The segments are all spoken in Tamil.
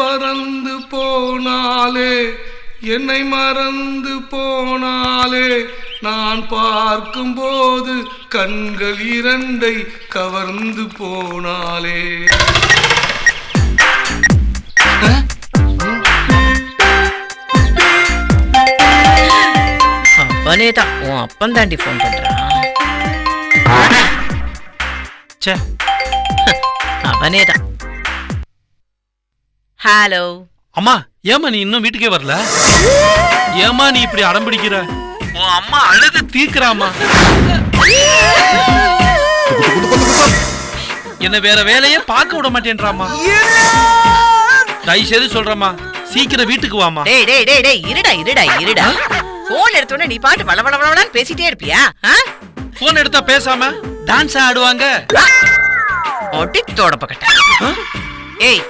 பறந்து போனாலே என்னை மறந்து போனாலே நான் பார்க்கும்போது கண்கள் இரண்டை கவர்ந்து போனாலே. அப்பனேதான் உன் அப்பன் தாண்டி போன் பண்றான். அவனேதான். ஹலோ அம்மா, ஏமா நீ இன்னும் வீட்டுக்கே வரல? ஏமா நீ இப்படி அடம் பிடிக்கிற? உன் அம்மா அழுது தீர்க்கிறாமா. என்ன வேற வேலையே பார்க்க விட மாட்டேன்றாமா. தயவு செய்து சொல்றமா, சீக்கிரம் வீட்டுக்கு வாமா. டேய் டேய் டேய் டேய் இருடா இருடா இருடா. போன் எடுத்தோட நீ பாட்டு வளவளவளன்னு பேசிட்டே இருப்பியா? போன் எடுத்தா பேசாம டான்ஸ் ஆடுவாங்க. ஒட்டித்தோட பக்கட்ட. ஏய்,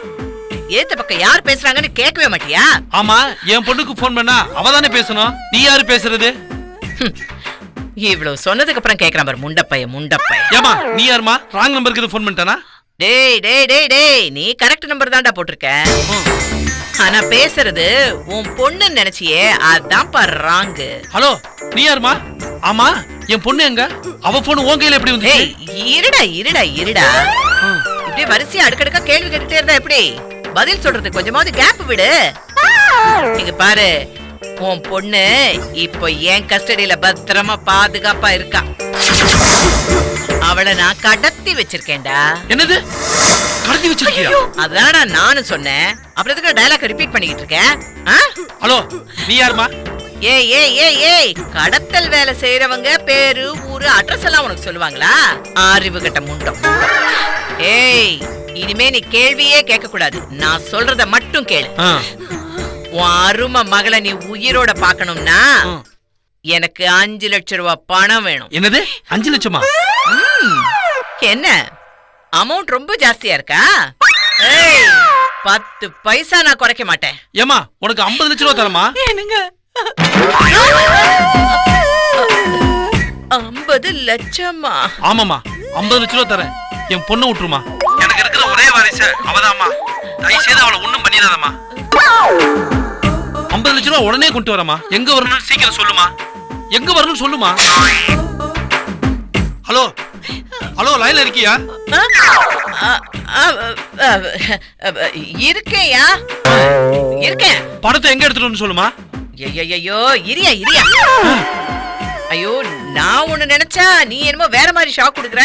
ஏத்த பக்கம் யார் பேசுறாங்கன்னு கேட்கவே மாட்டியா? ஆமா, என் பொண்ணுக்கு போன் பண்ணா அவதானே பேசணும். நீ யாரு பேசுறது? இவ்வளவு சொன்னதுக்கு அப்புறம் கேக்குறான் பாரு முண்டப்பைய முண்டப்பைய. ஏமா நீ யாருமா? ராங் நம்பருக்கு போன் பண்ணிட்டானா? டேய் டேய் டேய் டேய், நீ கரெக்ட் நம்பர் தான்டா போட்டிருக்க. ஆனா பேசுறது உன் பொண்ணு நினைச்சியே, அதான் பாரு ராங்கு. ஹலோ, நீ யாருமா? ஆமா, என் பொண்ணு எங்க? அவ போன் உன் கையில எப்படி வந்து? இருடா இருடா இருடா. இப்படி வரிசையா அடுக்கடுக்கா கேள்வி கேட்டுட்டே இருந்தா எப்படி? பதில் சொல்றது கொஞ்சமாவது கேப் விடு. இங்க பாரு, உன் பொண்ணு இப்போ என் கஸ்டடியில பத்திரமா பாதுகாப்பா இருக்கா. அவளை நான் கடத்தி வச்சிருக்கேன்டா. என்னது கடத்தி வச்சிருக்கியா? அதான்டா நானும் சொன்னேன். அப்புறம் எதுக்கு டயலாக் ரிப்பீட் பண்ணிக்கிட்டு இருக்கேன்? ஹலோ, நீ யாருமா? ஏய் ஏய் ஏய் ஏய், கடத்தல் வேலை செய்யறவங்க பேரு ஊரு அட்ரஸ் எல்லாம் உனக்கு சொல்லுவாங்களா? அறிவு கட்ட முண்டம். ஏய், இனிமே நீ கேள்வியே கேட்க கூடாது. நான் சொல்றத மட்டும் கேளு. உன் அருமை மகளை நீ உயிரோட பாக்கணும்னா எனக்கு 5 லட்சம் ரூபாய் பணம் வேணும். என்னது 5 லட்சமா? என்ன அமௌண்ட் ரொம்ப ஜாஸ்தியா இருக்கா? ஏய், 10 பைசா நான் குறைக்க மாட்டேன். ஏமா, உனக்கு 50 லட்சம் ரூபாய் தரமா? என்னங்க 50 லட்சமா? ஆமாமா, 50 லட்சம் ரூபாய் தரேன். என் பொண்ணு விட்டுருமா. எனக்கு இருக்கிற ஒரே வாரிசு அவதாம்மா. தயவு செய்து அவளை ஒண்ணும் பண்ணிடாதம்மா. 50 லட்சம் ரூபாய் உடனே கொண்டு வரமா. எங்க வரணும்னு சீக்கிரம் சொல்லுமா. எங்க வரணும்னு சொல்லுமா. ஹலோ ஹலோ, லைன்ல இருக்கியா? இருக்கேயா, இருக்கேன். பணத்தை எங்க எடுத்துட்டு சொல்லுமா. ஐயோ இரியா இரியா. ஐயோ, நான் ஒண்ணு நினைச்சா நீ என்னமோ வேற மாதிரி ஷாக் கொடுக்குற.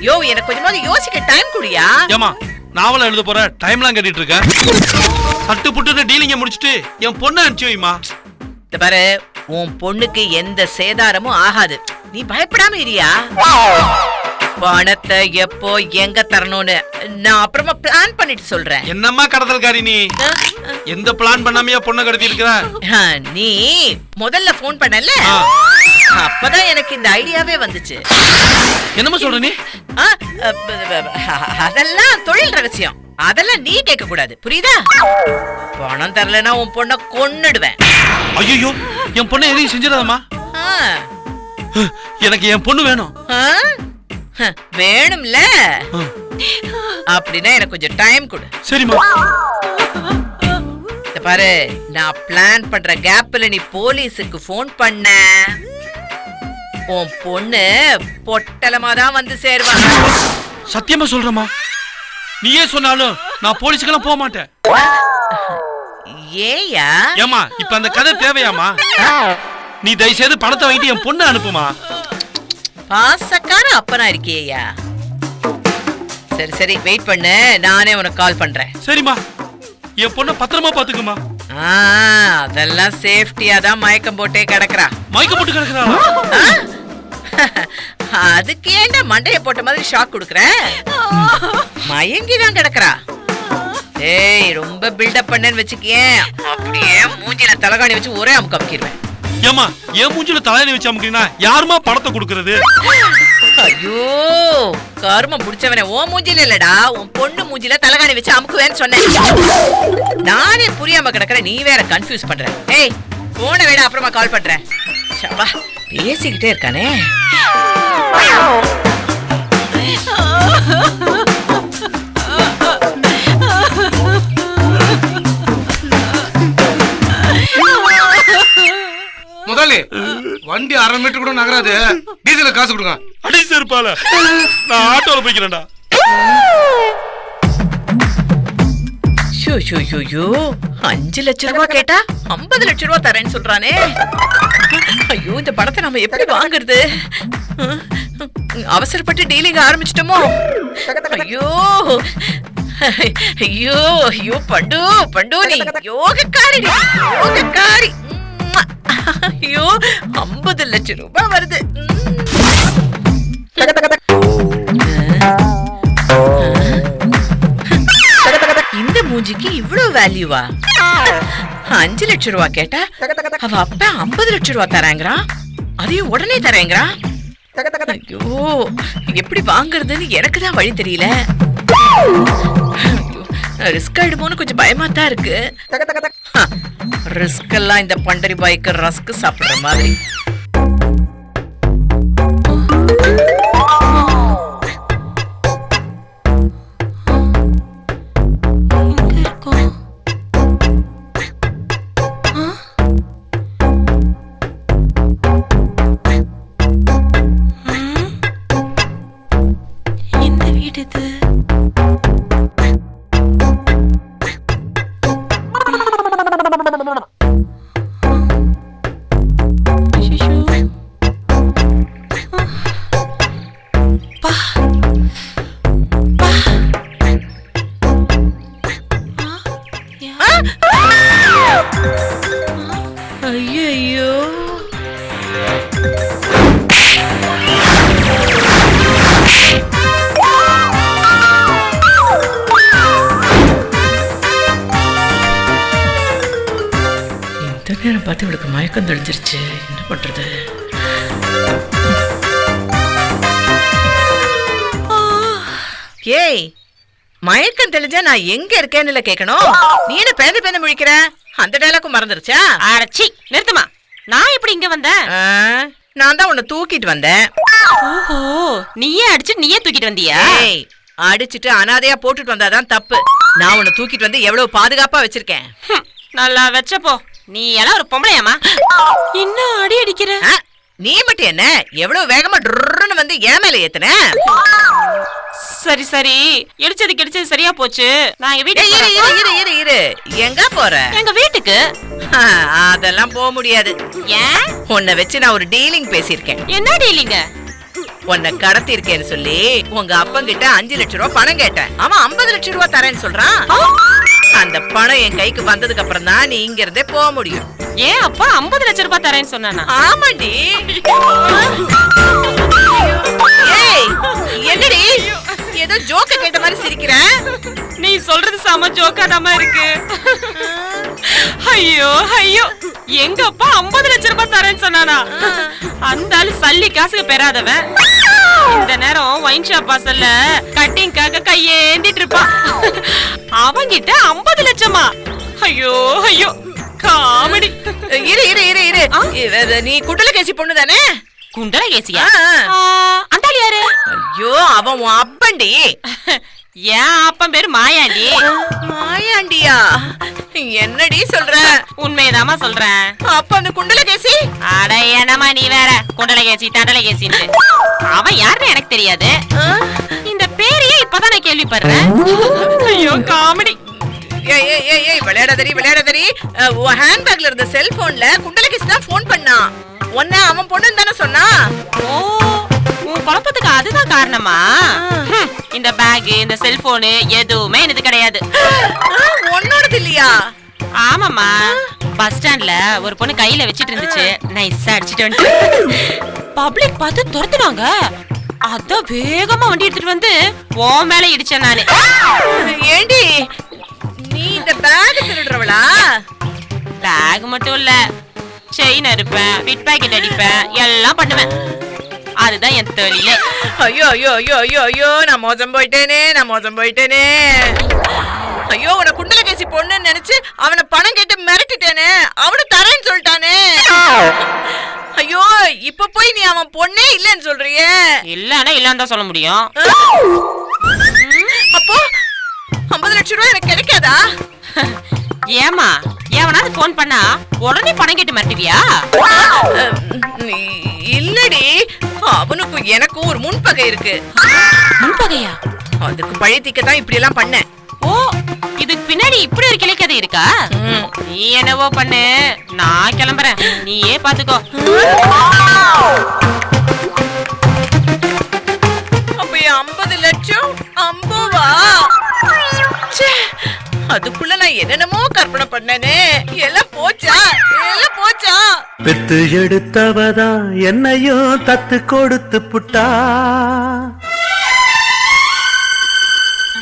யோ, எனக்கு கொஞ்சமாவது யோசிக்க டைம் குடியா. ஏமா, நாவல எழுத போற டைம்லாம் கட்டிட்டு இருக்க. சட்டு புட்டு டீலிங்க முடிச்சிட்டு என் பொண்ணை அனுப்பிச்சு வைமா. பாரு, உன் பொண்ணுக்கு எந்த சேதாரமும் ஆகாது. நீ பயப்படாம இரியா. பணத்தை எப்போ எங்க தரணும்னு நான் அப்புறமா பிளான் பண்ணிட்டு சொல்றேன். என்னம்மா கடத்தல்காரி நீ? எந்த பிளான் பண்ணாமையா பொண்ணை கடத்தி இருக்கிற? நீ முதல்ல போன் பண்ணல, அப்பதான் எனக்கு இந்த ஐடியாவே வந்துச்சு. என்னமா சொல்ற நீ? அதெல்லாம் தொழில் ரகசியம். அதெல்லாம் நீ கேட்க கூடாது, புரியுதா? பணம் தரலன்னா உன் பொண்ணை கொன்னுடுவேன். ஐயோ, என் பொண்ணை எதையும் செஞ்சிடாதம்மா. எனக்கு என் பொண்ணு வேணும். வேணும்ல? அப்படின்னா எனக்கு கொஞ்சம் டைம் கொடு. சரிம்மா. பாரு, நான் பிளான் பண்ற கேப்ல நீ போலீஸுக்கு போன் பண்ண, உன் பொண்ணு பொட்டலமா தான் வந்து சேருவா. சத்தியமா சொல்றமா? நீயே சொன்னாலும் நான் போலீஸுக்கெல்லாம் போக மாட்டேன். ஏயா? ஏமா, இப்ப அந்த கதை தேவையாமா? நீ தயவு செய்து பணத்தை வாங்கிட்டு என் பொண்ணை அனுப்புமா. பாசக்கார அப்பனா இருக்கியா? சரி சரி, வெயிட் பண்ணு, நானே உனக்கு கால் பண்றேன். சரிம்மா, என் பொண்ணை பத்திரமா பாத்துக்குமா. அதெல்லாம் சேஃப்டியா தான் மயக்கம் போட்டே கிடக்குறா. மயக்கம் போட்டு கிடக்குறா? அதுக்கு ஏன்டா மண்டைய போட்ட மாதிரி ஷாக் கொடுக்குற? மயங்கிதான் கிடக்குறா. ஏய், ரொம்ப பில்டப் பண்ணேன்னு வச்சுக்கேன், அப்படியே மூஞ்சில தலகாணி வச்சு ஒரே அமுக்கு அமுக்கிடுவேன். ஏமா, என் மூஞ்சில தலையணை வச்சு அமுக்கினா யாருமா பணத்தை கொடுக்கறது? ஐயோ, கருமம் புடிச்சவனே, ஓ மூஞ்சில இல்லடா, உன் பொண்ணு மூஞ்சில தலகாணி வச்சு அமுக்குவேன்னு சொன்னேன். நானே புரியாம கிடக்குற, நீ வேற கன்ஃபியூஸ் பண்ற. ஏய், போன வேட அப்புறமா கால் பண்றேன். சப்பா, பேசிக்கிட்டே இருக்கானே. முதலாளி வண்டி 1/2 மீட்டர் கூட நகராது, டீசல காசு கொடுங்க. அடி செருப்பால, நான் ஆட்டோல போய்க்கிறேன்டா. 5 லட்சம் ரூபாய் கேட்டா 50 லட்சம் ரூபாய் தரேன்னு சொல்றானே. ஐயோ, இந்த படத்தை நம்ம எப்படி வாங்குறது? அவசரப்பட்டு டீலிங் ஆரம்பிச்சிட்டோமோ? ஐயோ ஐயோ ஐயோ, பண்டு பண்டு நீ யோகக்காரி, யோகக்காரி. ஐயோ, 50 லட்சம் ரூபாய் வருது. இந்த மூஞ்சிக்கு இவ்வளவு வேல்யூவா? 5 லட்சம் ரூபாய் கேட்டா அவ அப்ப 50 லட்சம் ரூபாய் தராங்கறான், அதையும் உடனே தரேங்கறான். ஐயோ, எப்படி வாங்குறதுன்னு எனக்கு தான் வழி தெரியல. ரிஸ்க் ஆயிடுமோன்னு கொஞ்சம் பயமா தான் இருக்கு. ரிஸ்க் எல்லாம் இந்த பண்டரி பாய்க்கு ரஸ்க் சாப்பிடுற மாதிரி. ஐயோ, இந்த நேரம் பார்த்து இவளுக்கு மயக்கம் தெளிஞ்சிருச்சு. என்ன பண்றது? ஏய், மயக்கம் தெளிஞ்சா நான் எங்க இருக்கேன்னு கேட்கணும். நீ என்ன பேந்து பேந்து முழிக்கிற? அந்த டைலாக்கும் மறந்துருச்சா? அடச்சி, நிறுத்துமா. நான் எப்படி இங்க வந்தேன்? நான் தான் உன்னை தூக்கிட்டு வந்தேன். ஓஹோ, நீயே அடிச்சு நீயே தூக்கிட்டு வந்தியா? ஏய், அடிச்சிட்டு அனாதையா போட்டுட்டு வந்தாதான் தப்பு. நான் உன்னை தூக்கிட்டு வந்து எவ்வளவு பாதுகாப்பா வச்சிருக்கேன். நல்லா வச்சப்போ. நீ எல்லாம் ஒரு பொம்பளையாமா? இன்னும் அடி அடிக்கிற? நீ மட்டும் என்ன எவ்வளவு வேகமா டுர்ன்னு வந்து ஏன் மேல ஏத்துன? சரி சரி, இடிச்சது சரியா போச்சு. நான் எங்க வீட்டுக்கு இரு. எங்க போற? எங்க வீட்டுக்கு. அதெல்லாம் போக முடியாது. ஏன்? உன்னை வச்சு நான் ஒரு டீலிங் பேசியிருக்கேன். என்ன டீலிங்க? உன்னை கடத்தி இருக்கேன்னு சொல்லி உங்க அப்பங்கிட்ட 5 லட்சம் ரூபாய் பணம் கேட்டேன். அவன் 50 லட்சம் ரூபாய் தரேன்னு சொல்றான். அந்த பணம் என் கைக்கு வந்ததுக்கு அப்புறம் தான் நீ இங்க இருந்தே போக முடியும். ஏன் அப்பா 50 லட்சம் ரூபாய் தரேன்னு சொன்னானா? ஆமாண்டி. ஏய், என்னடி ஏதோ ஜோக்க கேட்ட மாதிரி சிரிக்கிற? நீ சொல்றது செம ஜோக்காதாமா இருக்கு. ஐயோ ஐயோ, எங்க அப்பா 50 லட்சம் ரூபாய் தரேன்னு சொன்னானா? அந்த ஆளு சல்லி காசுக்கு பெறாதவன். இந்த நேரம் வைன் ஷாப் வாசல்ல கட்டிங்காக கையேந்திட்டு இருப்பான். அவங்கிட்ட 50 லட்சமா? ஐயோ ஐயோ, காமெடி. இரு. நீ குண்டலகேசி பொண்ணு தானே? குண்டலகேசியா? அந்த ஆளு யாரு? ஐயோ, அவன் உன் அப்பண்டி. ஏன் அப்பன் பேரு மாயாண்டி. மாயாண்டியா? என்னடி சொல்ற? உண்மையதாமா சொல்றேன். அப்ப அந்த குண்டலகேசி? அட என்னமா நீ வேற, குண்டலகேசி தண்டலகேசின்னு. அவன் யாருன்னு எனக்கு தெரியாது. இந்த பேரையே இப்பதான் நான் கேள்விப்படுறேன். ஐயோ, காமெடி. ஏய், விளையாடாதரி. உன் ஹேண்ட்பேக்ல இருந்த செல்போன்ல குண்டலகேசி தான் போன் பண்ணான். உன்ன அவன் பொண்ணுன்னு தானே சொன்னா? ஓ, உன் குழப்பத்துக்கு அதுதான் காரணமா? இந்த பேக், இந்த செல்போனு எதுவுமே எனக்கு கிடையாது. உன்னோடது இல்லையா? ஆமாமா, பஸ் ஸ்டாண்ட்ல ஒரு பொண்ணு கையில வச்சிட்டு இருந்துச்சு. நைஸா அடிச்சிட்டு வந்து பப்ளிக் பார்த்து துரத்துனாங்க. அத வேகமா வண்டி எடுத்துட்டு வந்து ஓ மேல இடிச்சேன் நானு. ஏண்டி நீ இந்த பேக் திருடுறவளா? பேக் மட்டும் இல்ல, செயின் அறுப்பேன், பிட் பாக்கெட் அடிப்பேன், எல்லாம் பண்ணுவேன். அதுதான் என் தொழிலே. ஐயோ, நான் மோசம் போயிட்டேனே. ஐயோ, உன குண்டலகேசி பொண்ணுன்னு நினைச்சு அவனை பணம் கேட்டு மிரட்டிட்டேனே. அவனு தரேன்னு சொல்லிட்டானே. ஐயோ, இப்ப போய் நீ அவன் பொண்ணே இல்லன்னு சொல்றியே. இல்லன்னா இல்லன்னு தான் சொல்ல முடியும். அப்போ 50 லட்சம் ரூபாய் எனக்கு கிடைக்காதா? ஏமா, எவனாவது போன் பண்ணா உடனே பணம் கேட்டு மிரட்டுவியா? இல்லடி, அவனுக்கும் எனக்கும் ஒரு முன்பகை இருக்கு. முன்பகையா? அதுக்கு பழைய திக்கத்தான் இப்படி எல்லாம் பண்ணேன். ஓ, இதுக்கு பின்னாடி இப்படி ஒரு கிளைக்கதை இருக்கா? நீ என்னவோ பண்ணு, நான் கிளம்புறேன், நீயே பாத்துக்கோ. அப்ப 50 லட்சம் அம்புவா? அதுக்குள்ள நான் என்னென்னமோ கற்பனை பண்ணனே, எல்லாம் போச்சா, எல்லாம் போச்சா? பெத்து எடுத்தவதா என்னையும் தத்து கொடுத்து புட்டா,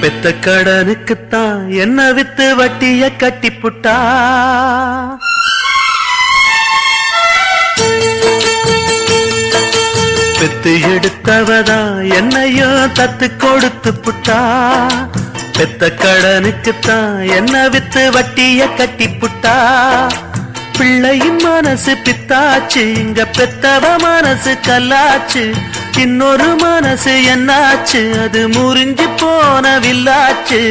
பெத்த கடனுக்குத்தான் என்ன வித்து வட்டிய கட்டி புட்டா. பெத்து எடுத்தவதா என்னையும் தத்து கொடுத்து புட்டா, பெத்த கடனுக்குத்தான் என்ன வித்து வட்டிய கட்டி புட்டா. பிள்ளையின் மனசு பித்தாச்சு, இங்க பெத்தவ மனசு கல்லாச்சு. இன்னொரு மனசு என்னாச்சு, அது முறிஞ்சு போன வில்லாச்சு.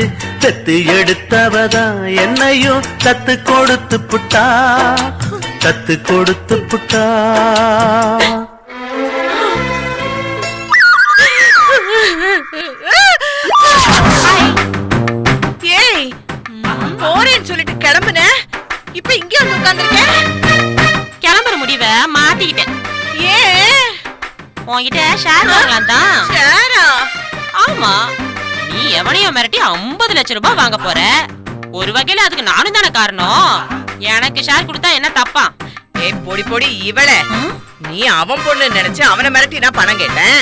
பெத்து எடுத்தவதா என்னையும் தத்து கொடுத்து புட்டா, தத்து கொடுத்து புட்டா. ஏய், போறேன்னு சொல்லிட்டு கிளம்புன, இப்ப இங்க வந்து உட்கார்ந்திருக்கேன். கிளம்புற முடிவை மாத்திக்கிட்டேன். ஏன்? உன்கிட்ட ஷேர் வாங்கலாம் தான். ஷேரா? ஆமா, நீ எவனையோ மிரட்டி 50 லட்சம் ரூபாய் வாங்க போற. ஒரு வகையில அதுக்கு நானும் தானே காரணம். எனக்கு ஷேர் கொடுத்தா என்ன தப்பா? ஏய் பொடி பொடி இவளே, நீ அவன் பொண்ணு நினைச்சு அவனை மிரட்டி நான் பணம் கேட்டேன்.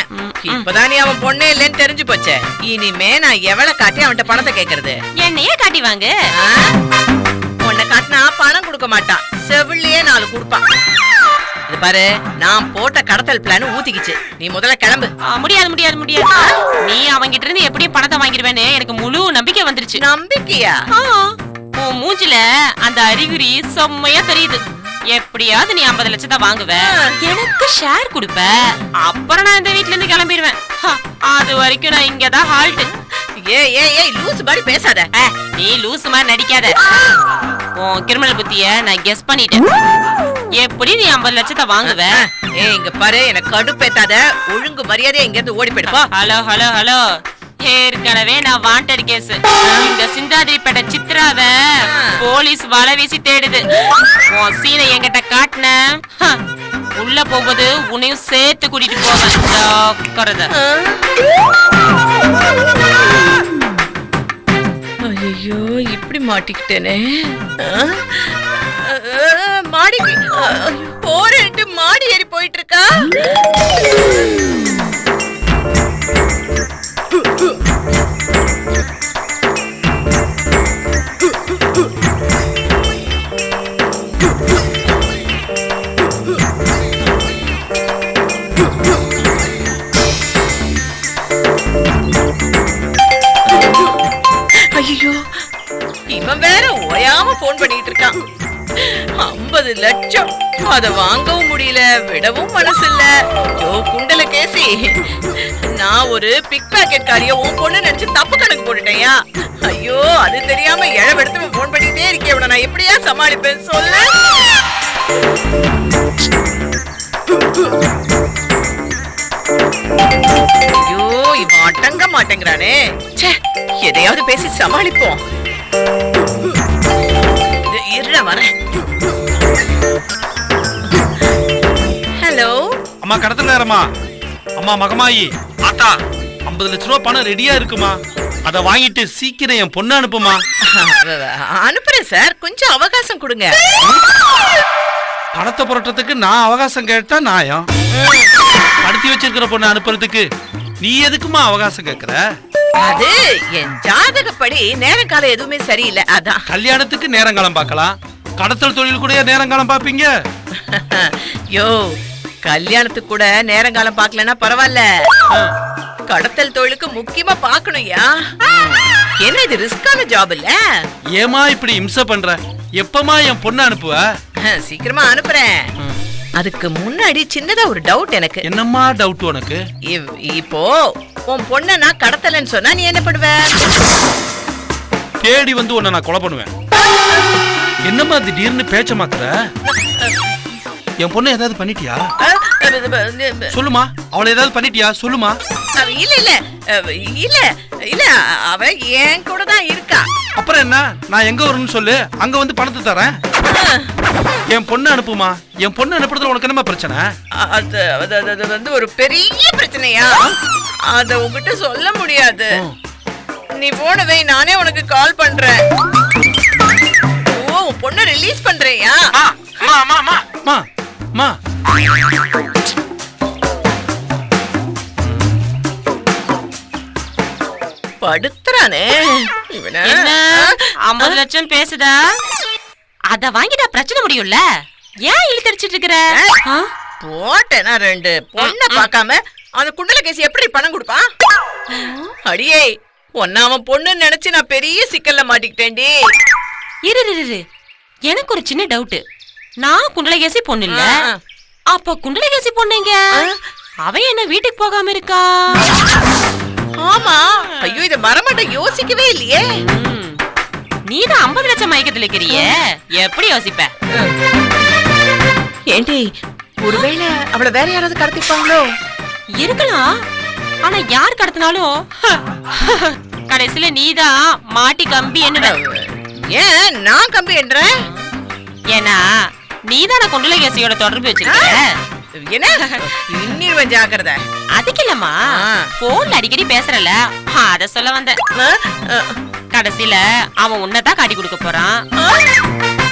இப்பதான் நீ அவன் பொண்ணே இல்லைன்னு தெரிஞ்சு போச்சே. இனிமே நான் எவளை காட்டி அவன்கிட்ட பணத்தை கேக்குறது? என்னையே காட்டி வாங்க. உன்னை காட்டினா பணம் கொடுக்க மாட்டான், செவிலியே 4 கொடுப்பான். இது பாரு, நான் போட்ட கடத்தல் பிளான் ஊத்திக்கிச்சு. நீ முதல்ல கிளம்பு. முடியாது முடியாது முடியாது. நீ அவங்கிட்ட இருந்து எப்படியும் பணத்தை வாங்கிடுவேன்னு எனக்கு முழு நம்பிக்கை வந்துருச்சு. நம்பிக்கையா? உன் மூஞ்சில அந்த அறிகுறி செம்மையா தெரியுது. எப்படியாவது நீ 50 லட்சத்தை வாங்குவ, எனக்கு ஷேர் கொடுப்ப, அப்புறம் நான் இந்த வீட்ல இருந்து கிளம்பிடுவேன். அது வரைக்கும் நான் இங்கதான் ஹால்ட். ஏய் ஏய் ஏய், லூசு மாதிரி பேசாத. நீ லூசு மாதிரி நடிக்காத. உன் கிரிமினல் புத்திய நான் கெஸ் பண்ணிட்டேன். எப்படி நீ 50 லட்சத்தை வாங்குவ? ஏய் இங்க பாரு, எனக்கு கடுப்பேத்தாத. ஒழுங்கு மரியாதையா இங்க இருந்து ஓடி போயிடுப்பா. ஹலோ ஹலோ ஹலோ, ஏற்கனவே நான் வாண்டட் கேஸ். இந்த சிந்தாதிரிப்பேட்டை சித்ராவ போலீஸ் வலை வீசி தேடுது. உன் சீனை என்கிட்ட காட்டின, உள்ள போகும்போது உன்னையும் சேர்த்து கூட்டிட்டு போவேன். ஐயோ, இப்படி மாட்டிக்கிட்டேனே. மாடி போறேன்ட்டு மாடி ஏறி போயிட்டு இருக்கா. ஐயோ, இவன் வேற ஓயாம போன் பண்ணிட்டு இருக்கான். 50 லட்சம், அத வாங்கவும் முடியல, விடவும் மனசு இல்ல. ஐயோ குண்டல கேசி, நான் ஒரு பிக் பாக்கெட் காரிய உன் பொண்ணு நினைச்சு தப்பு கணக்கு போட்டுட்டேயா. ஐயோ, அது தெரியாம இழவெடுத்து போன் பண்ணிட்டே இருக்கேன். இவனை நான் எப்படியா சமாளிப்பேன் சொல்லு. ஐயோ, இவன் அடங்க மாட்டேங்கிறானே. ச்சே, எதையாவது பேசி சமாளிப்போம். இருடா வரேன். ஹலோ அம்மா, கடத்தல் நேரமா? அம்மா மகமாயி, ஆத்தா 50 லட்ச ரூபா பணம் ரெடியா இருக்குமா? அத வாங்கிட்டு சீக்கிரம் என் பொண்ணு அனுப்புமா. அனுப்புறேன் சார், கொஞ்சம் அவகாசம் கொடுங்க. பணத்தை புரட்டுறதுக்கு நான் அவகாசம் கேட்டா நியாயம். படுத்தி வச்சிருக்கிற பொண்ணு அனுப்புறதுக்கு நீ எதுக்குமா அவகாசம் கேக்குற? அது என் ஜாதகப்படி நேரம் காலம் எதுவுமே சரியில்லை, அதான். கல்யாணத்துக்கு நேரங்காலம் பார்க்கலாம், கடத்தல் தொழில் கூட நேரங்காலம் பாப்பீங்க? யோ, கல்யாணத்துக்கு கூட நேரங்காலம் பார்க்கலன்னா பரவாயில்ல, கடத்தல் தொழிலுக்கு முக்கியமா பாக்கணும்யா. என்ன இது ரிஸ்கான ஜாப் இல்ல? ஏமா இப்படி இம்சை பண்ற? எப்பமா என் பொண்ணு அனுப்புவ? சீக்கிரமா அனுப்புறேன். அதுக்கு முன்னாடி சின்னதா ஒரு டவுட் எனக்கு. என்னம்மா டவுட் உனக்கு? இப்போ உன் பொண்ண நான் கடத்தலன்னு சொன்னா நீ என்ன பண்ணுவ? தேடி வந்து உன்னை நான் கொலை பண்ணுவேன். என்னம்மா திடீர்னு பேச்ச மாத்துற? என் பொண்ணு ஏதாவது பண்ணிட்டியா? சொல்லுமா. அவளை ஏதாவது பண்ணிட்டியா? சொல்லுமா. இல்ல இல்ல இல்ல இல்ல, அவ என் கூட தான் இருக்கா. அப்புறம் என்ன? நான் எங்க வரணும்னு சொல்லு, அங்க வந்து பணத்தை தரேன். என் பொண்ணு அனுப்புமா. என் பொண்ணு அனுப்புறதுல உனக்கு என்னமா பிரச்சனை? அது வந்து ஒரு பெரிய பிரச்சனையா? அத உங்ககிட்ட சொல்ல முடியாது. நீ போனவே நானே உனக்கு கால் பண்றேன். ஓ, உன் பொண்ணு ரிலீஸ் பண்றியா? படுத்துறானே இவன. என்ன 50 லட்சம் பேசுதா? அத வாங்கிட்டா பிரச்சனை முடியும்ல. ஏன் இழுத்தடிச்சிட்டு இருக்கற? போட்டேனா 2 பொண்ண பார்க்காம அந்த குண்டல கேசி எப்படி பணம் கொடுப்பான்? அடியே, ஒன்ன அவன் பொண்ணுன்னு நினைச்சு நான் பெரிய சிக்கல்ல மாட்டிக்கிட்டேன்டி. இரு, எனக்கு ஒரு சின்ன டவுட். நான் குண்டலகேசி பொண்ணு இல்ல. அப்ப குண்டலகேசி பொண்ணுங்க அவன் என்ன வீட்டுக்கு போகாம இருக்கா? ஆமா. ஐயோ, இத மரமட்ட யோசிக்கவே இல்லையே. நீதான் 50 லட்சம் மயக்கத்துல இருக்கிறிய, எப்படி யோசிப்ப? ஏண்டி, ஒருவேளை அவளை வேற யாராவது கடத்திப்பாங்களோ? இருக்கலாம். ஆனா யார் கடத்தினாலும் கடைசியில நீதான் மாட்டி கம்பி என்ன. ஏன் நான் கம்பி என்றேன்? ஏன்னா நீதான குண்டலகேசியோட தொடர்பு வச்சிருக்க. என்ன இன்னிருவன் ஜாக்கிரத. அதுக்கு இல்லம்மா, போன்ல அடிக்கடி பேசுறல, அத சொல்ல வந்தேன். கடைசியில அவன் உன்னதான் காட்டி கொடுக்க போறான்.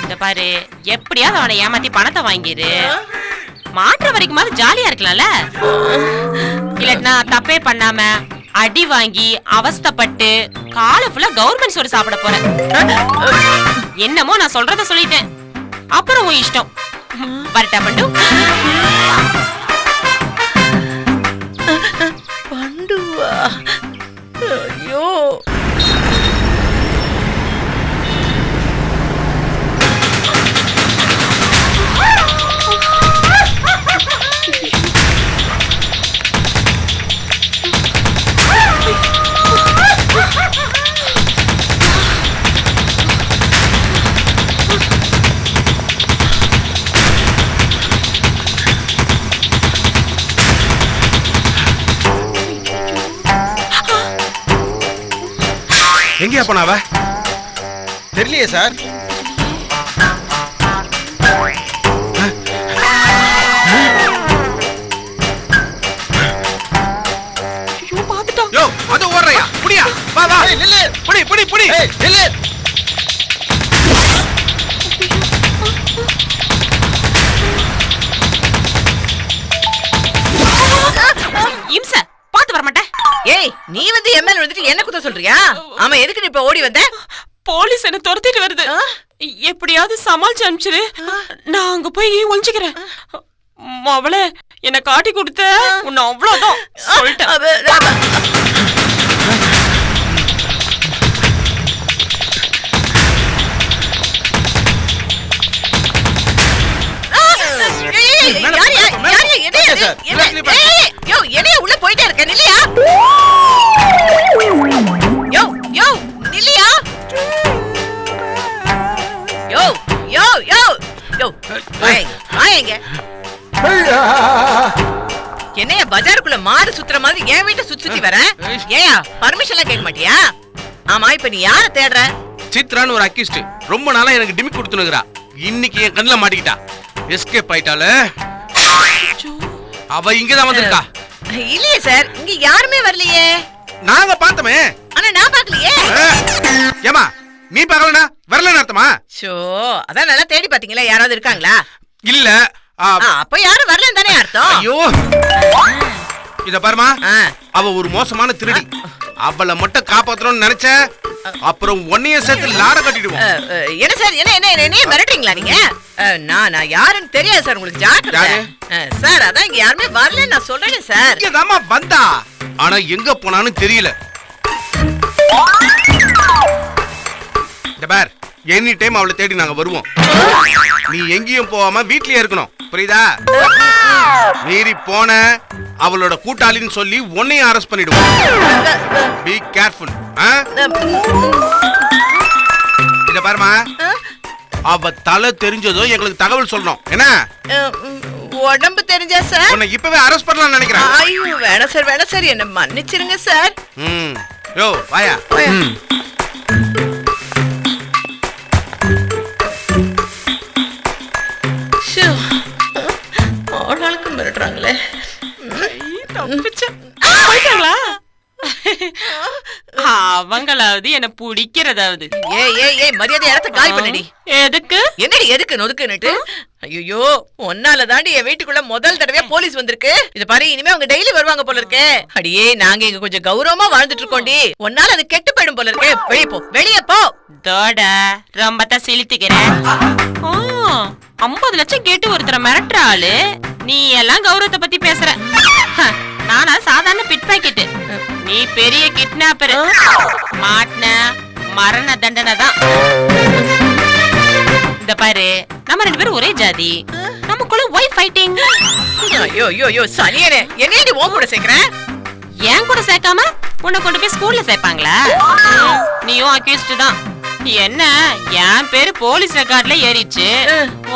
இந்த பாரு, எப்படியாவது அவனை ஏமாத்தி பணத்தை வாங்கிரு. மாற்ற வரைக்கும் ஜாலியா இருக்கலாம்ல. இல்லன்னா தப்பே பண்ணாம அடி வாங்கி அவஸ்தப்பட்டு காலை ஃபுல்லா கவர்மெண்ட் சோறு சாப்பிட போறேன். என்னமோ நான் சொல்றத சொல்லிட்டேன். அப்புறம் உன் இஷ்டம். வரட்டா பண்டு? பண்டுவா? ஐயோ, எங்கயா போனாவ? தெரியலையே சார். யோ, அது ஓடுறையா? புடியா, வா வா. நில்லு, புடி நில்லு. இம்ச பாத்து வர மாட்டேன். ஏய், நீ வந்து எம்எல் வந்துட்டு என்ன குத்த சொல்றியா? ஆமா, எதுக்கு நீ இப்ப ஓடி வந்த? போலீஸ் என்ன துரத்திட்டு வருது. எப்படியாவது சமாளிச்சு அனுப்பிச்சிரு. நான் அங்க போய் ஒளிஞ்சுக்கிறேன். அவளே என்ன காட்டி கொடுத்த உன்னை அவ்வளவுதான் சொல்லிட்டேன். உள்ள போயிட்டே இருக்க. நில்லையா? யோ யோ, நில்லையா? யோ யோ யோ யோ, வாங்க. என்னையா பஜாருக்குள்ள மாடு சுத்துற மாதிரி என் வீட்டை சுத்தி வர? ஏயா பர்மிஷன் எல்லாம் கேட்க மாட்டியா? ஆமா, இப்ப நீ யார தேடுற? சித்ரான்னு ஒரு அக்கிஸ்ட் ரொம்ப நாளா எனக்கு டிமிக் கொடுத்துனுக்குறா. இன்னைக்கு என் கண்ணுல மாட்டிக்கிட்டா. எஸ்கேப் ஆயிட்டால. அவ இங்கதான் வந்திருக்கா. இல்லையே சார், இங்க யாருமே வரலையே. நாங்க பார்த்தோமே, ஆனா நான் பார்க்கலையே. ஏமா நீ பார்க்கலனா வரலன்னு அர்த்தமா? சோ, அதான் நல்லா தேடி பாத்தீங்களா? யாராவது இருக்காங்களா? இல்ல. அப்ப யாரும் வரலன்னு தானே அர்த்தம். ஐயோ, இத பாருமா, அவ ஒரு மோசமான திருடி. அவளை மட்டும் காப்பாத்தணும்னு நினைச்ச, அப்புறம் ஒன்னைய சேர்த்து லாட கட்டிடுவோம். என்ன சார், என்ன மிரட்டுறீங்களா நீங்க? நான் யாருன்னு தெரியாது சார் உங்களுக்கு. ஜாக்கிரதை சார். அதான் இங்க யாருமே வரலன்னு நான் சொல்றேன் சார். இங்கதாம்மா வந்தா, ஆனா எங்க போனான்னு தெரியல. பார், எனி டைம் அவளை தேடி நாங்க வருவோம். நீ எங்கேயும் போகாம வீட்லயே இருக்கணும், புரியுதா? மீறி போன அவளோட கூட்டாளின்னு சொல்லி உன்னையும் அரெஸ்ட் பண்ணிடுவோம். Be careful. இத பாருமா, அவ தலை தெரிஞ்சதும் எங்களுக்கு தகவல் சொல்லணும். என்ன உடம்பு தெரிஞ்சா சார் உன்னை இப்பவே அரெஸ்ட் பண்ணலாம்னு நினைக்கிறேன். ஐயோ வேணாம் சார் என்ன மன்னிச்சிருங்க சார். யோ வாயா. ஆளாளுக்கு மிரட்டுறாங்களே. போயிட்டாங்களா? அவங்களாவது என்ன பிடிக்கிறதாவது. ஏய் மரியாதை இடத்த காலி பண்ணடி. எதுக்கு? என்னடி எதுக்கு நொதுக்குன்னுட்டு? ஐயோ ஒன்னால தாண்டி என் வீட்டுக்குள்ள முதல் தடவையா போலீஸ் வந்திருக்கு. இது பாரு, இனிமே அவங்க டெய்லி வருவாங்க போல இருக்கே. அடியே நாங்க இங்க கொஞ்சம் கௌரவமா வாழ்ந்துட்டு இருக்கோண்டி. ஒன்னால அது கெட்டு போயிடும் போல இருக்கே. வெளியே போ. தோட ரொம்ப தான் சிலித்துக்கிறேன். 50 லட்சம் கேட்டு ஒருத்தர மிரட்டுற ஆளு நீ எல்லாம் கௌரவத்தை பத்தி பேசுற. நானா சாதாரண பிட் பாக்கெட், நீ பெரிய கிட்னாப்பர். மாட்டின மரண தண்டனை தான். இந்த பாரு, நம்ம 2 பேரும் ஒரே ஜாதி, நமக்குள்ள ஒய் ஃபைட்டிங். ஐயோ சனியனே, என்னடி உன் கூட சேர்க்கிறேன்? ஏன் கூட சேர்க்காம உன்னை கொண்டு போய் ஸ்கூல்ல சேர்ப்பாங்களா? நீயும் அக்யூஸ்ட் தான். என்ன, என் பேரு போலீஸ் ரெக்கார்ட்ல ஏறிச்சு,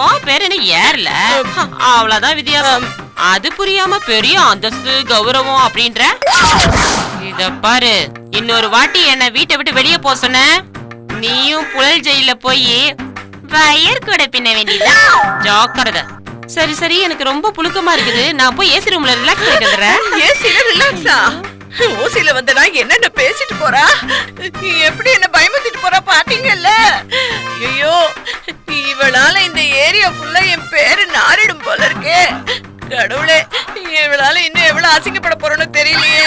உன் பேரு என்ன ஏறல. அவ்வளவுதான் வித்தியாசம். அது புரியாம பெரிய அந்தஸ்து கௌரவம் அப்படின்ற. இத பாரு, இன்னொரு வாட்டி என்ன வீட்டை விட்டு வெளியே போ சொன்ன, நீயும் புழல் ஜெயில போய் வயர் கூட பின்ன வேண்டியதான். ஜாக்கிரதை. சரி எனக்கு ரொம்ப புழுக்கமா இருக்குது, நான் போய் ஏசி ரூம்ல ரிலாக்ஸ் பண்ணிட்டு வந்துடுறேன். ஏசில ரிலாக்ஸா? ஊசில வந்தனா என்னென்ன பேசிட்டு போறா, எப்படி என்ன பயமுத்திட்டு போறா பாத்தீங்கல்ல? ஐயோ, இவளால இந்த ஏரியா ஃபுல்லா என் பேரு நாரிடும் போல இருக்கே. கடவுளே, இவளால இன்னும் எவ்வளவு அசிங்கப்பட போறோன்னு தெரியலையே.